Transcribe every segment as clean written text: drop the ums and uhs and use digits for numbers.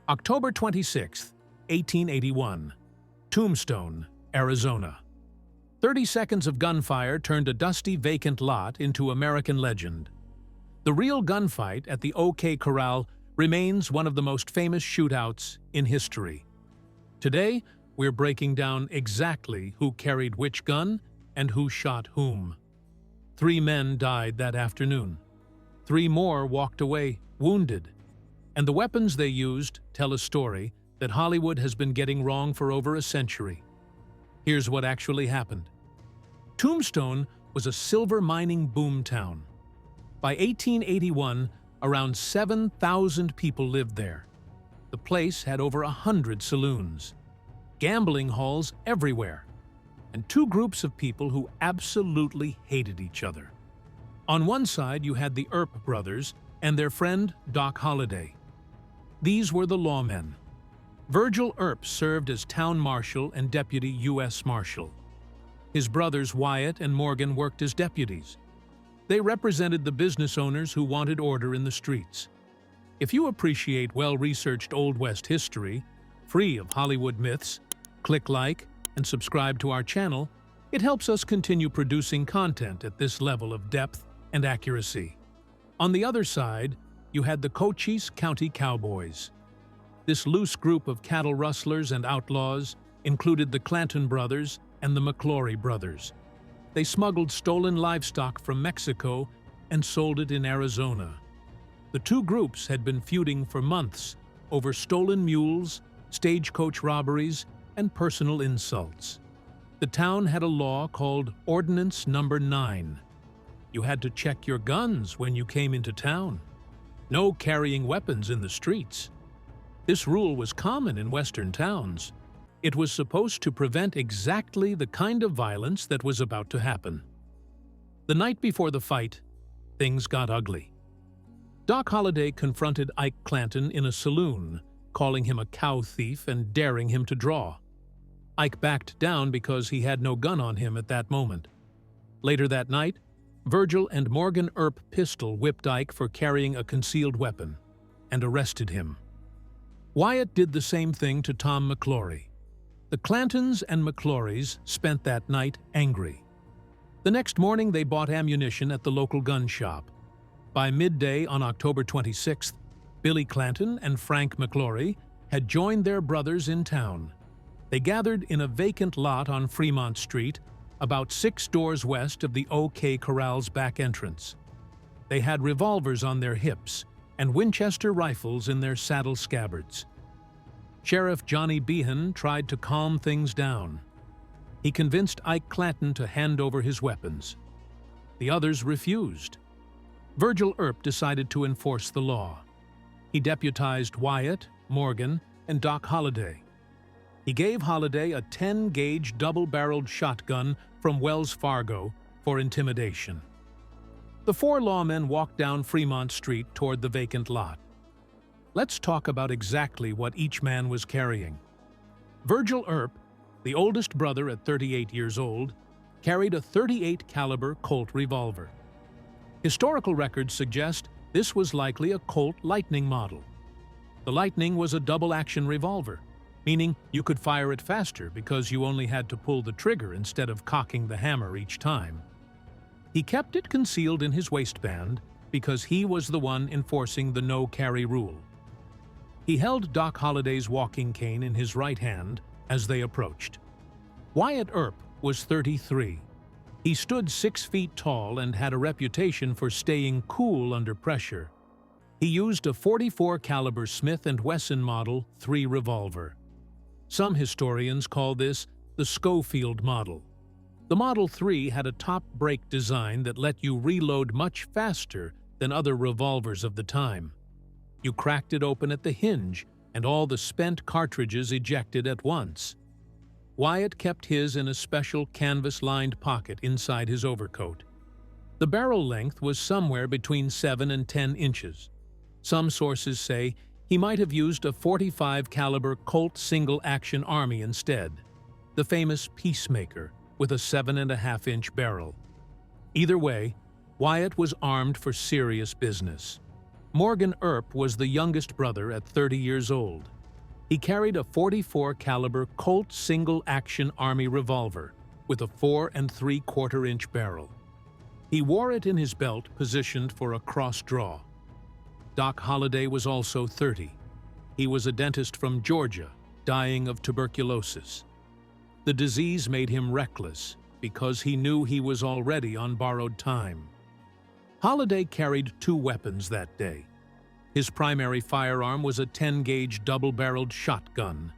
October 26, 1881, Tombstone, Arizona. 30 seconds of gunfire turned a dusty, vacant lot into American legend. The real gunfight at the OK Corral remains one of the most famous shootouts in history. Today, we're breaking down exactly who carried which gun and who shot whom. 3 men died that afternoon. 3 more walked away wounded. And the weapons they used tell a story that Hollywood has been getting wrong for over a century. Here's what actually happened. Tombstone was a silver mining boom town. By 1881, around 7,000 people lived there. The place had over 100 saloons, gambling halls everywhere, and 2 groups of people who absolutely hated each other. On one side, you had the Earp brothers and their friend Doc Holliday. These were the Lawmen. Virgil Earps served as town marshal and deputy U.S. Marshal. His brothers Wyatt and Morgan worked as deputies. They represented the business owners who wanted order in the streets. If you appreciate well-researched Old West history, free of Hollywood myths, click like and subscribe to our channel. It helps us continue producing content at this level of depth and accuracy. On the other side, you had the Colts County Cowboys. This loose group of cattle rustlers and outlaws included the Clanton brothers and the McClory brothers. They smuggled stolen livestock from Mexico and sold it in Arizona. The 2 groups had been feuding for months over stolen mules, stagecoach robberies, and personal insults. The town had a law called Ordinance Number 9. You had to check your guns when you came into town. No carrying weapons in the streets. This rule was common in Western towns. It was supposed to prevent exactly the kind of violence that was about to happen. The night before the fight, things got ugly. Doc Holliday confronted Ike Clanton in a saloon, calling him a cow thief and daring him to draw. Ike backed down because he had no gun on him at that moment. Later that night, Virgil and Morgan Earp pistol whipped Ike for carrying a concealed weapon and arrested him. Wyatt did the same thing to Tom McClory. The Clantons and McClorys spent that night angry. The next morning, they bought ammunition at the local gun shop. By midday on October 26th, Billy Clanton and Frank McClory had joined their brothers in town. They gathered in a vacant lot on Fremont Street, about 6 doors west of the OK Corral's back entrance. They had revolvers on their hips and Winchester rifles in their saddle scabbards. Sheriff Johnny Behan tried to calm things down. He convinced Ike Clanton to hand over his weapons. The others refused. Virgil Earp decided to enforce the law. He deputized Wyatt, Morgan, and Doc Holliday. He gave Holliday a 10-gauge double-barreled shotgun from Wells Fargo for intimidation. The 4 lawmen walked down Fremont Street toward the vacant lot. Let's talk about exactly what each man was carrying. Virgil Earp, the oldest brother at 38 years old, carried a .38 caliber Colt revolver. Historical records suggest this was likely a Colt Lightning model. The Lightning was a double-action revolver, meaning you could fire it faster because you only had to pull the trigger instead of cocking the hammer each time. He kept it concealed in his waistband because he was the one enforcing the no-carry rule. He held Doc Holliday's walking cane in his right hand as they approached. Wyatt Earp was 33. He stood 6 feet tall and had a reputation for staying cool under pressure. He used a .44 caliber Smith & Wesson Model 3 revolver. Some historians call this the Schofield model. The Model 3 had a top break design that let you reload much faster than other revolvers of the time. You cracked it open at the hinge, and all the spent cartridges ejected at once. Wyatt kept his in a special canvas-lined pocket inside his overcoat. The barrel length was somewhere between 7 and 10 inches. Some sources say he might have used a .45 caliber Colt single-action Army instead, the famous Peacemaker with a 7.5-inch barrel. Either way, Wyatt was armed for serious business. Morgan Earp was the youngest brother at 30 years old. He carried a .44 caliber Colts single-action Army revolver with a 4 3/4-inch barrel. He wore it in his belt, positioned for a cross draw. Doc Holliday was also 30. He was a dentist from Georgia, dying of tuberculosis. The disease made him reckless because he knew he was already on borrowed time. Holliday carried 2 weapons that day. His primary firearm was a 10-gauge double-barreled shotgun,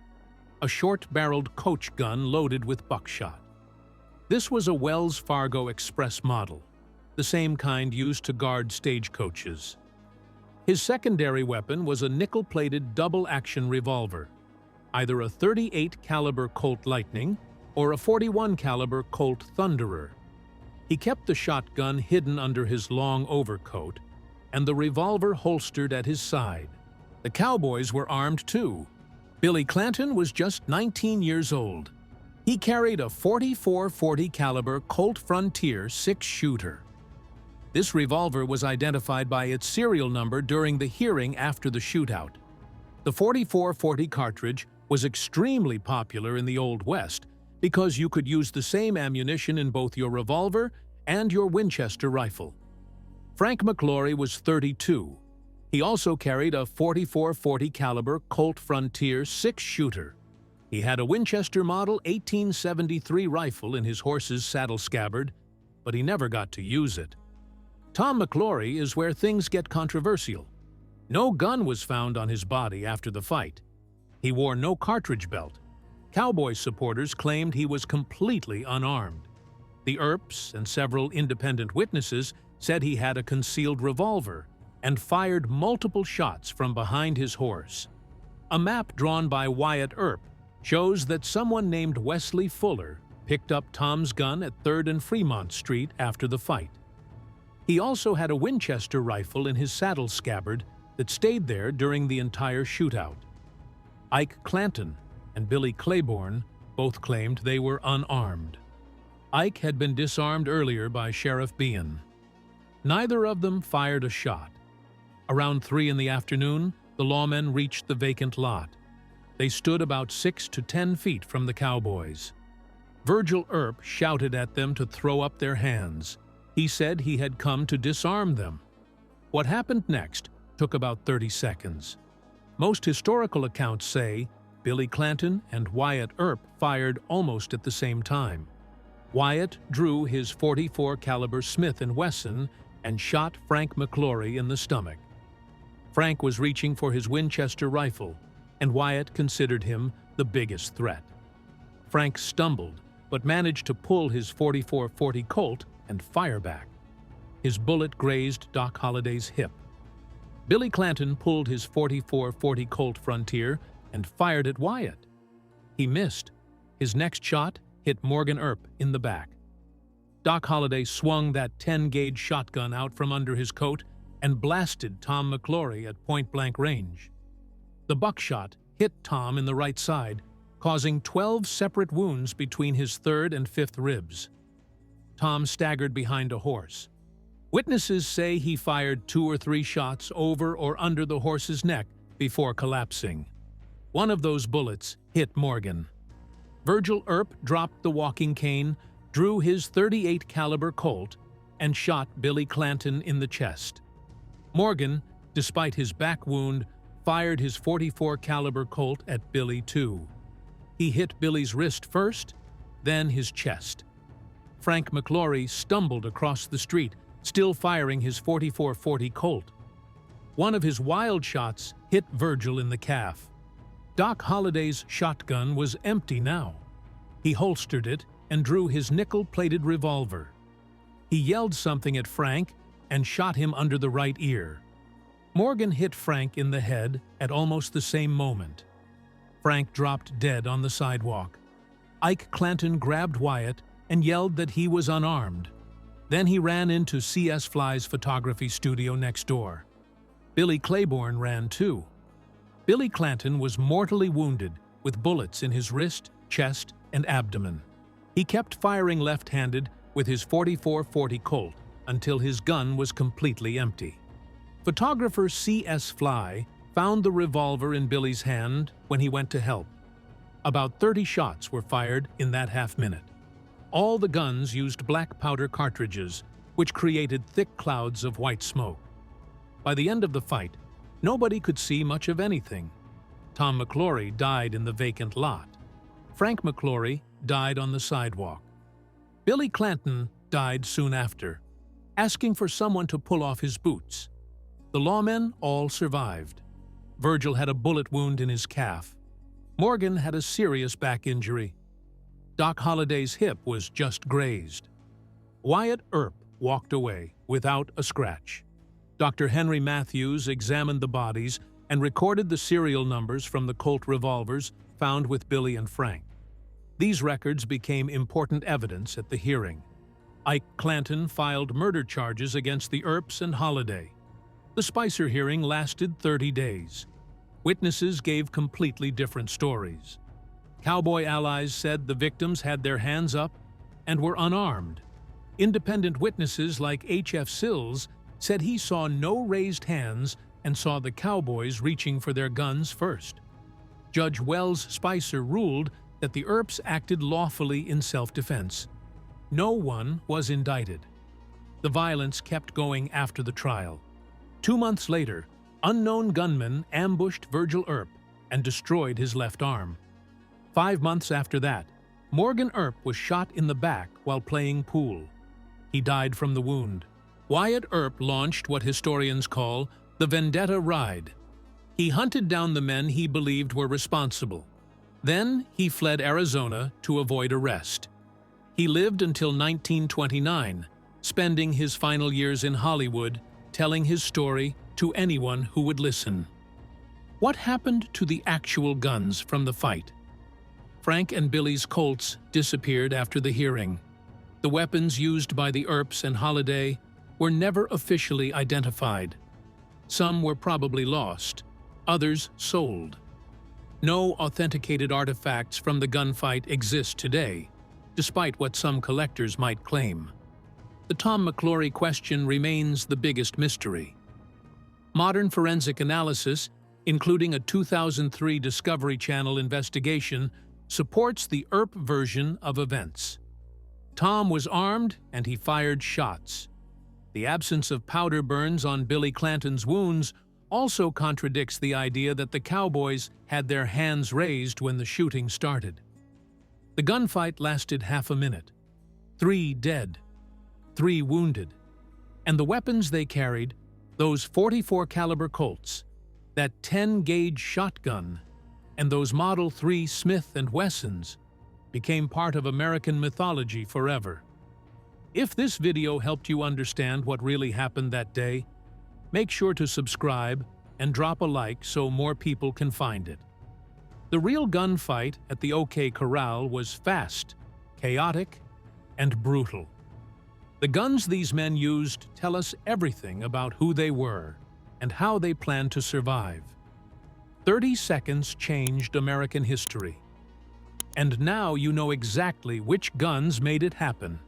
a short-barreled coach gun loaded with buckshot. This was a Wells Fargo Express model, the same kind used to guard stagecoaches. His secondary weapon was a nickel-plated double-action revolver, either a .38 caliber Colt Lightning or a .41 caliber Colt Thunderer. He kept the shotgun hidden under his long overcoat and the revolver holstered at his side. The Cowboys were armed too. Billy Clanton was just 19 years old. He carried a .44 caliber Colt Frontier 6-shooter. This revolver was identified by its serial number during the hearing after the shootout. The .44 cartridge was extremely popular in the Old West because you could use the same ammunition in both your revolver and your Winchester rifle. Frank McClory was 32. He also carried a .44 caliber Colt Frontier 6-shooter. He had a Winchester Model 1873 rifle in his horse's saddle scabbard, but he never got to use it. Tom McClory is where things get controversial. No gun was found on his body after the fight. He wore no cartridge belt. Cowboys supporters claimed he was completely unarmed. The Earps and several independent witnesses said he had a concealed revolver and fired multiple shots from behind his horse. A map drawn by Wyatt Earp shows that someone named Wesley Fuller picked up Tom's gun at 3rd and Fremont Street after the fight. He also had a Winchester rifle in his saddle scabbard that stayed there during the entire shootout. Ike Clanton and Billy Claiborne both claimed they were unarmed. Ike had been disarmed earlier by Sheriff Bean. Neither of them fired a shot. Around 3 in the afternoon, the lawmen reached the vacant lot. They stood about 6 to 10 feet from the Cowboys. Virgil Earp shouted at them to throw up their hands. He said he had come to disarm them. What happened next took about 30 seconds. Most historical accounts say Billy Clanton and Wyatt Earp fired almost at the same time. Wyatt drew his .44 caliber Smith & Wesson and shot Frank McClory in the stomach. Frank was reaching for his Winchester rifle, and Wyatt considered him the biggest threat. Frank stumbled, but managed to pull his .44 Colt and fire back. His bullet grazed Doc Holliday's hip. Billy Clanton pulled his .44 Colt Frontier and fired at Wyatt. He missed. His next shot hit Morgan Earp in the back. Doc Holliday swung that 10-gauge shotgun out from under his coat and blasted Tom McClory at point-blank range. The buckshot hit Tom in the right side, causing 12 separate wounds between his 3rd and 5th ribs. Tom staggered behind a horse. Witnesses say he fired 2 or 3 shots over or under the horse's neck before collapsing. One of those bullets hit Morgan. Virgil Earp dropped the walking cane, drew his .38 caliber Colt, and shot Billy Clanton in the chest. Morgan, despite his back wound, fired his .44 caliber Colt at Billy too. He hit Billy's wrist first, then his chest. Frank McClory stumbled across the street, still firing his .44 Colt. One of his wild shots hit Virgil in the calf. Doc Holliday's shotgun was empty now. He holstered it and drew his nickel-plated revolver. He yelled something at Frank and shot him under the right ear. Morgan hit Frank in the head at almost the same moment. Frank dropped dead on the sidewalk. Ike Clanton grabbed Wyatt and yelled that he was unarmed. Then he ran into C.S. Fly's photography studio next door. Billy Claiborne ran too. Billy Clanton was mortally wounded with bullets in his wrist, chest, and abdomen. He kept firing left-handed with his .44 Colt until his gun was completely empty. Photographer C.S. Fly found the revolver in Billy's hand when he went to help. About 30 shots were fired in that half-minute. All the guns used black powder cartridges, which created thick clouds of white smoke. By the end of the fight, nobody could see much of anything. Tom McClory died in the vacant lot. Frank McClory died on the sidewalk. Billy Clanton died soon after, asking for someone to pull off his boots. The lawmen all survived. Virgil had a bullet wound in his calf. Morgan had a serious back injury. Doc Holliday's hip was just grazed. Wyatt Earp walked away without a scratch. Dr. Henry Matthews examined the bodies and recorded the serial numbers from the Colt revolvers found with Billy and Frank. These records became important evidence at the hearing. Ike Clanton filed murder charges against the Earps and Holliday. The Spicer hearing lasted 30 days. Witnesses gave completely different stories. Cowboy allies said the victims had their hands up and were unarmed. Independent witnesses like H.F. Sills said he saw no raised hands and saw the Cowboys reaching for their guns first. Judge Wells Spicer ruled that the Earps acted lawfully in self-defense. No one was indicted. The violence kept going after the trial. 2 months later, unknown gunmen ambushed Virgil Earp and destroyed his left arm. 5 months after that, Morgan Earp was shot in the back while playing pool. He died from the wound. Wyatt Earp launched what historians call the Vendetta Ride. He hunted down the men he believed were responsible. Then he fled Arizona to avoid arrest. He lived until 1929, spending his final years in Hollywood, telling his story to anyone who would listen. What happened to the actual guns from the fight? Frank and Billy's Colts disappeared after the hearing. The weapons used by the Earps and Holliday were never officially identified. Some were probably lost, others sold. No authenticated artifacts from the gunfight exist today, despite what some collectors might claim. The Tom McClory question remains the biggest mystery. Modern forensic analysis, including a 2003 Discovery Channel investigation, supports the Earp version of events. Tom was armed and he fired shots. The absence of powder burns on Billy Clanton's wounds also contradicts the idea that the Cowboys had their hands raised when the shooting started. The gunfight lasted half a minute. 3 dead, 3 wounded, and the weapons they carried, those .44 caliber Colts, that 10-gauge shotgun, and those Model 3 Smith & Wessons, became part of American mythology forever. If this video helped you understand what really happened that day, make sure to subscribe and drop a like so more people can find it. The real gunfight at the OK Corral was fast, chaotic, and brutal. The guns these men used tell us everything about who they were and how they planned to survive. 30 seconds changed American history. And now you know exactly which guns made it happen.